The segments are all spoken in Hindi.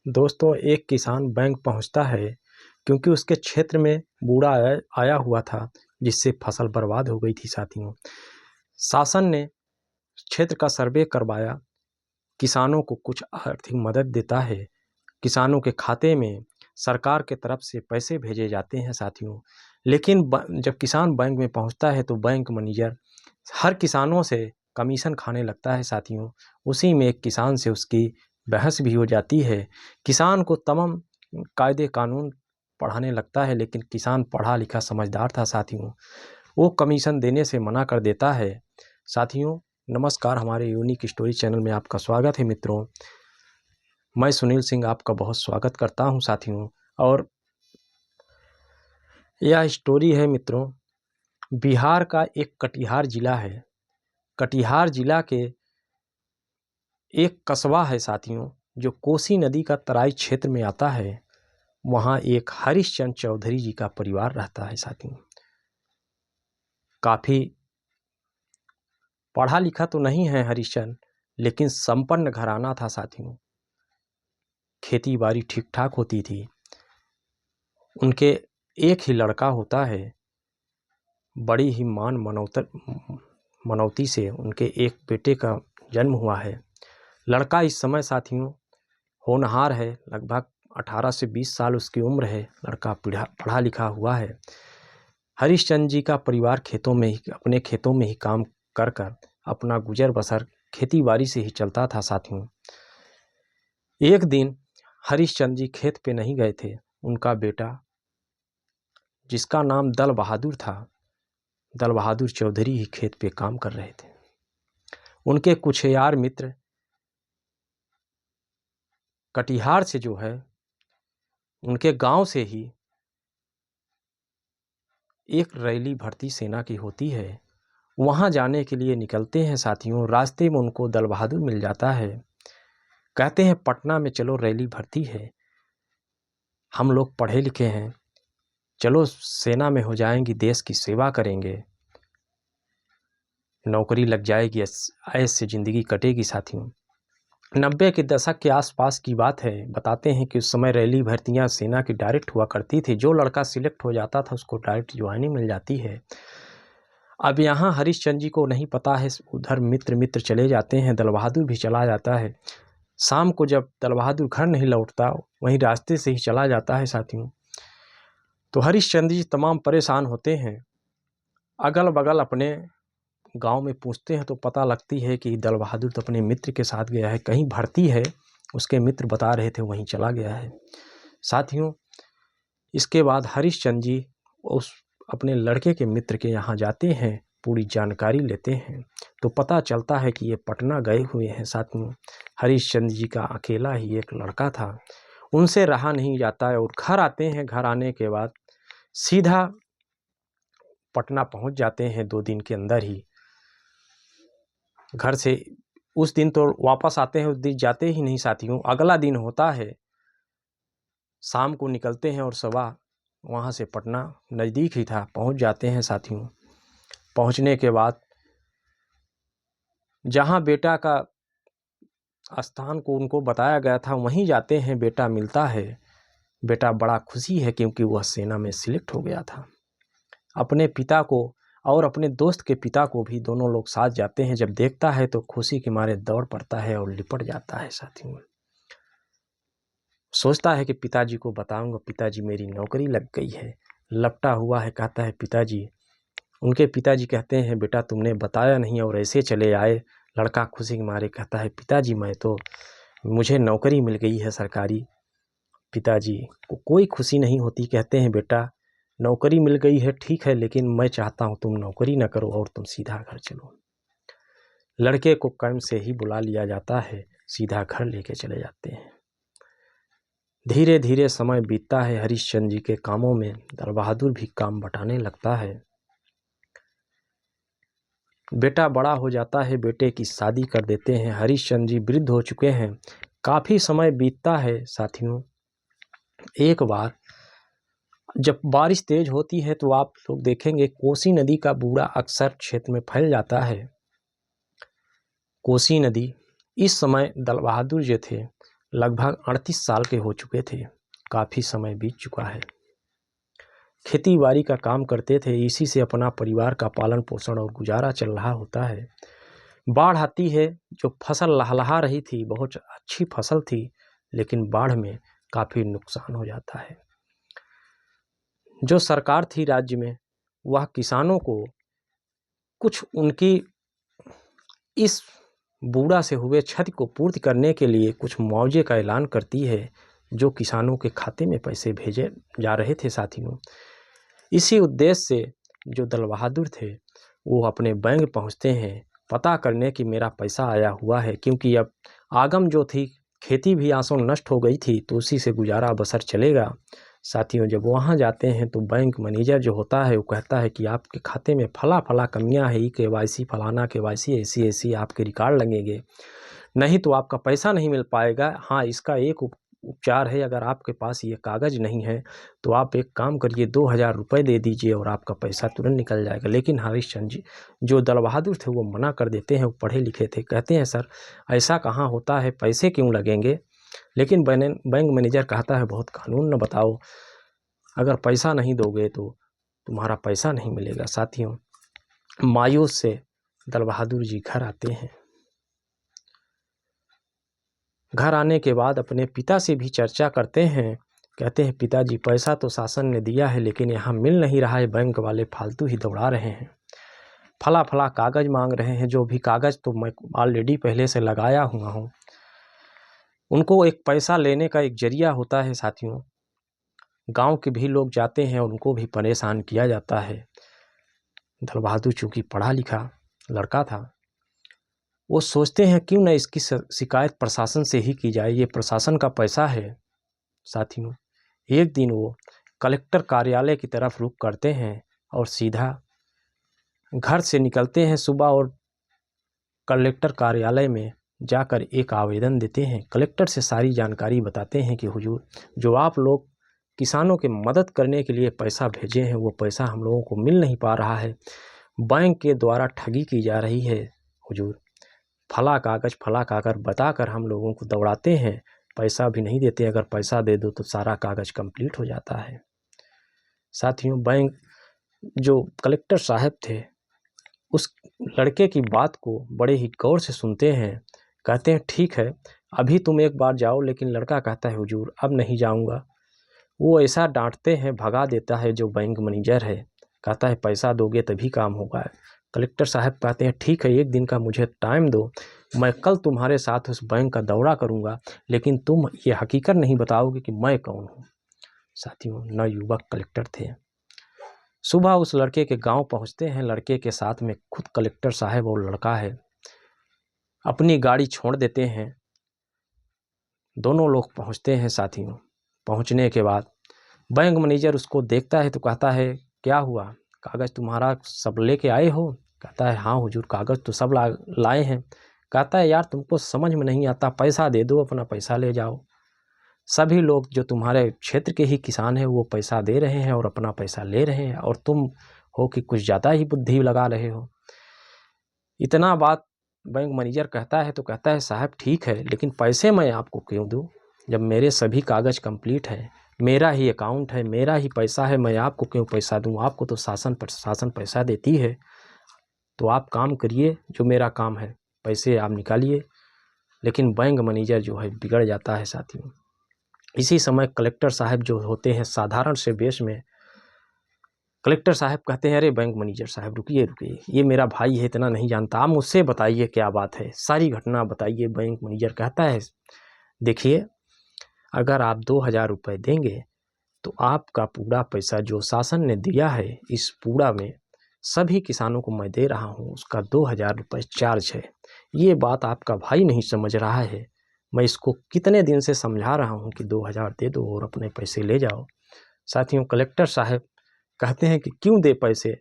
दोस्तों, एक किसान बैंक पहुंचता है क्योंकि उसके क्षेत्र में बूढ़ा आया हुआ था, जिससे फसल बर्बाद हो गई थी। साथियों, शासन ने क्षेत्र का सर्वे करवाया, किसानों को कुछ आर्थिक मदद देता है, किसानों के खाते में सरकार के तरफ से पैसे भेजे जाते हैं। साथियों, लेकिन जब किसान बैंक में पहुंचता है तो बैंक मैनेजर हर किसानों से कमीशन खाने लगता है। साथियों, उसी में एक किसान से उसकी बहस भी हो जाती है। किसान को तमाम कायदे कानून पढ़ाने लगता है, लेकिन किसान पढ़ा लिखा समझदार था। साथियों, वो कमीशन देने से मना कर देता है। साथियों, नमस्कार, हमारे यूनिक स्टोरी चैनल में आपका स्वागत है। मित्रों, मैं सुनील सिंह आपका बहुत स्वागत करता हूं। साथियों, और यह स्टोरी है मित्रों, बिहार का एक कटिहार जिला है। कटिहार जिला के एक कस्बा है साथियों, जो कोसी नदी का तराई क्षेत्र में आता है। वहाँ एक हरिश्चंद्र चौधरी जी का परिवार रहता है। साथियों, काफ़ी पढ़ा लिखा तो नहीं है हरिश्चंद्र, लेकिन संपन्न घराना था। साथियों, खेती बाड़ी ठीक ठाक होती थी। उनके एक ही लड़का होता है। बड़ी ही मनौती से उनके एक बेटे का जन्म हुआ है। लड़का इस समय साथियों होनहार है, लगभग 18 से 20 साल उसकी उम्र है। लड़का पढ़ा लिखा हुआ है। हरिश्चंद्र जी का परिवार अपने खेतों में ही काम कर कर अपना गुजर बसर खेती बाड़ी से ही चलता था। साथियों, एक दिन हरिश्चंद्र जी खेत पे नहीं गए थे। उनका बेटा, जिसका नाम दल बहादुर था, दल बहादुर चौधरी ही खेत पे काम कर रहे थे। उनके कुछ यार मित्र कटिहार से जो है, उनके गांव से ही एक रैली भर्ती सेना की होती है, वहां जाने के लिए निकलते हैं। साथियों, रास्ते में उनको दल बहादुर मिल जाता है। कहते हैं पटना में चलो, रैली भर्ती है, हम लोग पढ़े लिखे हैं, चलो सेना में हो जाएंगी, देश की सेवा करेंगे, नौकरी लग जाएगी, ऐश से ज़िंदगी कटेगी। साथियों, 90 के दशक के आसपास की बात है। बताते हैं कि उस समय रैली भर्तियां सेना की डायरेक्ट हुआ करती थी। जो लड़का सिलेक्ट हो जाता था उसको डायरेक्ट ज्वाइनिंग मिल जाती है। अब यहाँ हरिश्चंद्र जी को नहीं पता है, उधर मित्र चले जाते हैं, दल बहादुर भी चला जाता है। शाम को जब दल बहादुर घर नहीं लौटता, वहीं रास्ते से ही चला जाता है। साथियों, तो हरिश्चंद्र जी तमाम परेशान होते हैं। अगल बगल अपने गांव में पूछते हैं तो पता लगती है कि दल बहादुर तो अपने मित्र के साथ गया है, कहीं भर्ती है, उसके मित्र बता रहे थे वहीं चला गया है। साथियों, इसके बाद हरिश्चंद्र जी उस अपने लड़के के मित्र के यहाँ जाते हैं, पूरी जानकारी लेते हैं, तो पता चलता है कि ये पटना गए हुए हैं। साथियों, हरिश्चंद्र जी का अकेला ही एक लड़का था, उनसे रहा नहीं जाता है और घर आते हैं। घर आने के बाद सीधा पटना पहुंच जाते हैं 2 दिन के अंदर ही। घर से उस दिन तो वापस आते हैं, उस दिन जाते ही नहीं। साथियों, अगला दिन होता है, शाम को निकलते हैं और सुबह वहाँ से पटना नज़दीक ही था, पहुँच जाते हैं। साथियों, पहुँचने के बाद जहाँ बेटा का स्थान को उनको बताया गया था, वहीं जाते हैं। बेटा मिलता है। बेटा बड़ा खुशी है क्योंकि वह सेना में सिलेक्ट हो गया था। अपने पिता को और अपने दोस्त के पिता को भी दोनों लोग साथ जाते हैं। जब देखता है तो खुशी के मारे दौड़ पड़ता है और लिपट जाता है। साथियों, सोचता है कि पिताजी को बताऊंगा, पिताजी मेरी नौकरी लग गई है। लपटा हुआ है, कहता है पिताजी। उनके पिताजी कहते हैं बेटा तुमने बताया नहीं और ऐसे चले आए। लड़का खुशी के मारे कहता है पिताजी मुझे नौकरी मिल गई है सरकारी। पिताजी को कोई खुशी नहीं होती। कहते हैं बेटा नौकरी मिल गई है ठीक है, लेकिन मैं चाहता हूँ तुम नौकरी ना करो और तुम सीधा घर चलो। लड़के को कैंप से ही बुला लिया जाता है, सीधा घर लेके चले जाते हैं। धीरे धीरे समय बीतता है। हरिश्चंद्र जी के कामों में दल बहादुर भी काम बटाने लगता है। बेटा बड़ा हो जाता है, बेटे की शादी कर देते हैं। हरिश्चंद्र जी वृद्ध हो चुके हैं। काफ़ी समय बीतता है। साथियों, एक बार जब बारिश तेज होती है तो आप लोग देखेंगे कोसी नदी का बूढ़ा अक्सर क्षेत्र में फैल जाता है। कोसी नदी इस समय दल बहादुर जो थे, लगभग 38 साल के हो चुके थे। काफ़ी समय बीत चुका है। खेती बाड़ी का काम करते थे, इसी से अपना परिवार का पालन पोषण और गुजारा चल रहा होता है। बाढ़ आती है, जो फसल लहलहा रही थी, बहुत अच्छी फसल थी, लेकिन बाढ़ में काफ़ी नुकसान हो जाता है। जो सरकार थी राज्य में, वह किसानों को कुछ उनकी इस बूढ़ा से हुए क्षति को पूर्ति करने के लिए कुछ मुआवजे का ऐलान करती है, जो किसानों के खाते में पैसे भेजे जा रहे थे साथियों। इसी उद्देश्य से जो दल बहादुर थे वो अपने बैंक पहुंचते हैं पता करने कि मेरा पैसा आया हुआ है, क्योंकि अब आगम जो थी, खेती भी आंसू नष्ट हो गई थी, तो उसी से गुजारा बसर चलेगा। साथियों, जब वहाँ जाते हैं तो बैंक मैनेजर जो होता है वो कहता है कि आपके खाते में फला फला कमियां है, KYC फलाना KYC ऐसी ऐसी आपके रिकॉर्ड लगेंगे, नहीं तो आपका पैसा नहीं मिल पाएगा। हाँ, इसका एक उपचार है, अगर आपके पास ये कागज़ नहीं है तो आप एक काम करिए, 2000 रुपये दे दीजिए और आपका पैसा तुरंत निकल जाएगा। लेकिन हरिश्चंद्र जी जो दल बहादुर थे वो मना कर देते हैं। वो पढ़े लिखे थे, कहते हैं सर ऐसा कहाँ होता है, पैसे क्यों लगेंगे। लेकिन बैंक मैनेजर कहता है बहुत कानून न बताओ, अगर पैसा नहीं दोगे तो तुम्हारा पैसा नहीं मिलेगा। साथियों, मायूस से दल बहादुर जी घर आते हैं। घर आने के बाद अपने पिता से भी चर्चा करते हैं। कहते हैं पिताजी पैसा तो शासन ने दिया है, लेकिन यहाँ मिल नहीं रहा है, बैंक वाले फालतू ही दौड़ा रहे हैं, फला फला कागज़ मांग रहे हैं, जो भी कागज़ तो मैं ऑलरेडी पहले से लगाया हुआ हूँ। उनको एक पैसा लेने का एक जरिया होता है साथियों। गांव के भी लोग जाते हैं और उनको भी परेशान किया जाता है। दल बहादुर चूँकि पढ़ा लिखा लड़का था, वो सोचते हैं क्यों न इसकी शिकायत प्रशासन से ही की जाए, ये प्रशासन का पैसा है। साथियों, एक दिन वो कलेक्टर कार्यालय की तरफ रुख करते हैं और सीधा घर से निकलते हैं सुबह और कलेक्टर कार्यालय में जाकर एक आवेदन देते हैं। कलेक्टर से सारी जानकारी बताते हैं कि हुजूर, जो आप लोग किसानों की मदद करने के लिए पैसा भेजे हैं, वो पैसा हम लोगों को मिल नहीं पा रहा है, बैंक के द्वारा ठगी की जा रही है हुजूर, फला कागज़ बताकर हम लोगों को दौड़ाते हैं, पैसा भी नहीं देते, अगर पैसा दे दो तो सारा कागज़ कंप्लीट हो जाता है। साथियों, बैंक जो कलेक्टर साहब थे उस लड़के की बात को बड़े ही गौर से सुनते हैं। कहते हैं ठीक है, अभी तुम एक बार जाओ। लेकिन लड़का कहता है हुजूर अब नहीं जाऊंगा। वो ऐसा डांटते हैं, भगा देता है जो बैंक मैनेजर है, कहता है पैसा दोगे तभी काम होगा। कलेक्टर साहब कहते हैं ठीक है, एक दिन का मुझे टाइम दो, मैं कल तुम्हारे साथ उस बैंक का दौरा करूंगा, लेकिन तुम ये हकीकत नहीं बताओगे कि मैं कौन हूँ। साथियों, नवयुवक कलेक्टर थे। सुबह उस लड़के के गांव पहुंचते हैं। लड़के के साथ में खुद कलेक्टर साहब और लड़का है। अपनी गाड़ी छोड़ देते हैं, दोनों लोग पहुंचते हैं। साथियों, पहुंचने के बाद बैंक मैनेजर उसको देखता है तो कहता है क्या हुआ, कागज़ तुम्हारा सब लेके आए हो। कहता है हाँ हुजूर, कागज़ तो सब लाए हैं। कहता है यार तुमको समझ में नहीं आता, पैसा दे दो, अपना पैसा ले जाओ। सभी लोग जो तुम्हारे क्षेत्र के ही किसान हैं वो पैसा दे रहे हैं और अपना पैसा ले रहे हैं, और तुम हो कि कुछ ज़्यादा ही बुद्धि लगा रहे हो। इतना बात बैंक मैनेजर कहता है तो कहता है साहब ठीक है, लेकिन पैसे मैं आपको क्यों दूं, जब मेरे सभी कागज़ कंप्लीट हैं, मेरा ही अकाउंट है, मेरा ही पैसा है, मैं आपको क्यों पैसा दूं, आपको तो शासन पैसा देती है। तो आप काम करिए, जो मेरा काम है, पैसे आप निकालिए। लेकिन बैंक मैनेजर जो है बिगड़ जाता है साथियों। इसी समय कलेक्टर साहब जो होते हैं साधारण से वेश में, कलेक्टर साहब कहते हैं अरे बैंक मैनेजर साहब रुकिए, ये मेरा भाई है, इतना नहीं जानता, आप मुझसे बताइए क्या बात है, सारी घटना बताइए। बैंक मैनेजर कहता है देखिए, अगर आप 2000 रुपये देंगे तो आपका पूरा पैसा जो शासन ने दिया है, इस पूरा में सभी किसानों को मैं दे रहा हूँ, उसका 2000 रुपये चार्ज है। ये बात आपका भाई नहीं समझ रहा है, मैं इसको कितने दिन से समझा रहा हूँ कि 2000 दे दो और अपने पैसे ले जाओ। साथियों, कलेक्टर साहब कहते हैं कि क्यों दे पैसे,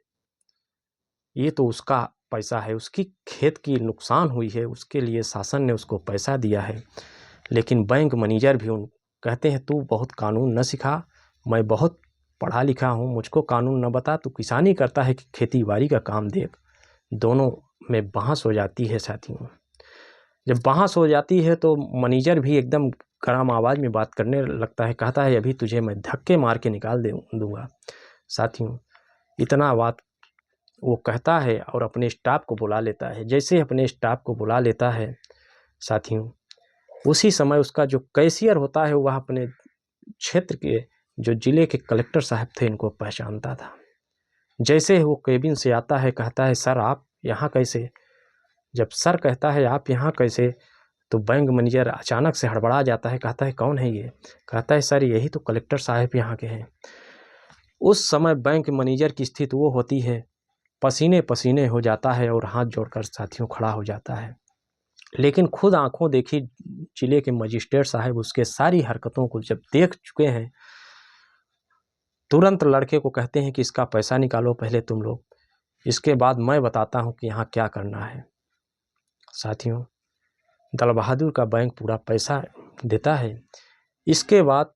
ये तो उसका पैसा है, उसकी खेत की नुकसान हुई है, उसके लिए शासन ने उसको पैसा दिया है। लेकिन बैंक मैनेजर भी कहते हैं तू बहुत कानून न सिखा, मैं बहुत पढ़ा लिखा हूँ, मुझको कानून न बता, तू किसानी करता है कि खेती बाड़ी का काम देख। दोनों में बहस हो जाती है साथियों। जब बहस हो जाती है तो मैनेजर भी एकदम गरम आवाज़ में बात करने लगता है, कहता है अभी तुझे मैं धक्के मार के निकाल दूंगा। साथियों, इतना बात वो कहता है और अपने स्टाफ को बुला लेता है। जैसे अपने स्टाफ को बुला लेता है साथियों, उसी समय उसका जो कैशियर होता है वह अपने क्षेत्र के जो जिले के कलेक्टर साहब थे इनको पहचानता था। जैसे वो केबिन से आता है, कहता है सर आप यहाँ कैसे? जब सर कहता है आप यहाँ कैसे, तो बैंक मैनेजर अचानक से हड़बड़ा जाता है, कहता है कौन है ये? कहता है सर यही तो कलेक्टर साहब यहाँ के हैं। उस समय बैंक मैनेजर की स्थिति वो होती है, पसीने पसीने हो जाता है और हाथ जोड़कर साथियों खड़ा हो जाता है। लेकिन खुद आंखों देखी जिले के मजिस्ट्रेट साहब उसके सारी हरकतों को जब देख चुके हैं, तुरंत लड़के को कहते हैं कि इसका पैसा निकालो पहले तुम लोग, इसके बाद मैं बताता हूँ कि यहाँ क्या करना है। साथियों, दल बहादुर का बैंक पूरा पैसा देता है। इसके बाद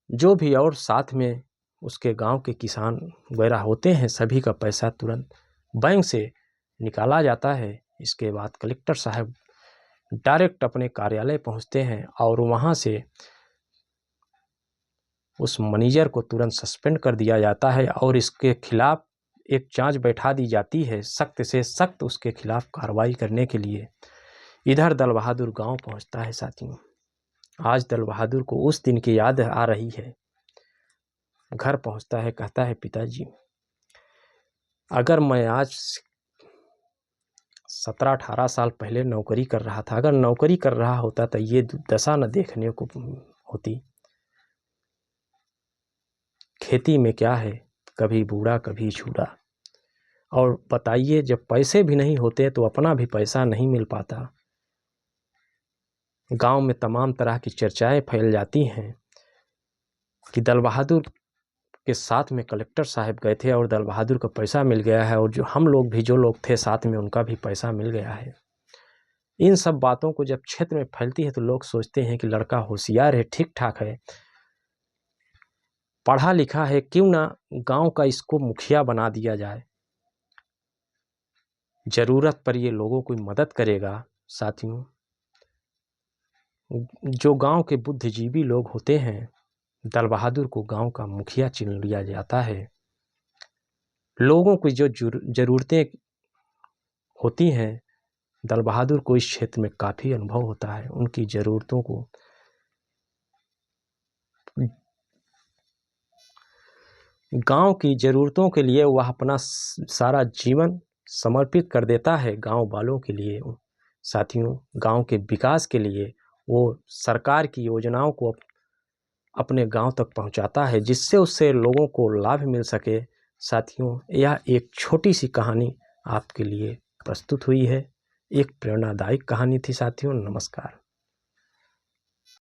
जो भी और साथ में उसके गांव के किसान वगैरह होते हैं, सभी का पैसा तुरंत बैंक से निकाला जाता है। इसके बाद कलेक्टर साहब डायरेक्ट अपने कार्यालय पहुंचते हैं और वहां से उस मैनेजर को तुरंत सस्पेंड कर दिया जाता है और इसके खिलाफ एक जांच बैठा दी जाती है, सख्त से सख्त उसके खिलाफ कार्रवाई करने के लिए। इधर दल बहादुर गांव पहुंचता है। साथियों, आज दल बहादुर को उस दिन की याद आ रही है। घर पहुंचता है, कहता है पिताजी अगर मैं आज 17-18 साल पहले नौकरी कर रहा था, अगर नौकरी कर रहा होता तो ये दशा न देखने को होती। खेती में क्या है, कभी बूढ़ा कभी छूड़ा। और बताइए जब पैसे भी नहीं होते तो अपना भी पैसा नहीं मिल पाता। गांव में तमाम तरह की चर्चाएं फैल जाती हैं कि दल बहादुर के साथ में कलेक्टर साहब गए थे और दल बहादुर को पैसा मिल गया है, और जो हम लोग भी जो लोग थे साथ में उनका भी पैसा मिल गया है। इन सब बातों को जब क्षेत्र में फैलती है तो लोग सोचते हैं कि लड़का होशियार है, ठीक ठाक है, पढ़ा लिखा है, क्यों ना गांव का इसको मुखिया बना दिया जाए, जरूरत पर ये लोगों की मदद करेगा। साथियों, जो गांव के बुद्धिजीवी लोग होते हैं, दल बहादुर को गांव का मुखिया चुन लिया जाता है। लोगों की जो जरूरतें होती हैं, दल बहादुर को इस क्षेत्र में काफ़ी अनुभव होता है। उनकी ज़रूरतों को गांव की ज़रूरतों के लिए वह अपना सारा जीवन समर्पित कर देता है गांव वालों के लिए। साथियों, गांव के विकास के लिए वो सरकार की योजनाओं को अपने गांव तक पहुंचाता है, जिससे उससे लोगों को लाभ मिल सके। साथियों, यह एक छोटी सी कहानी आपके लिए प्रस्तुत हुई है, एक प्रेरणादायक कहानी थी। साथियों, नमस्कार।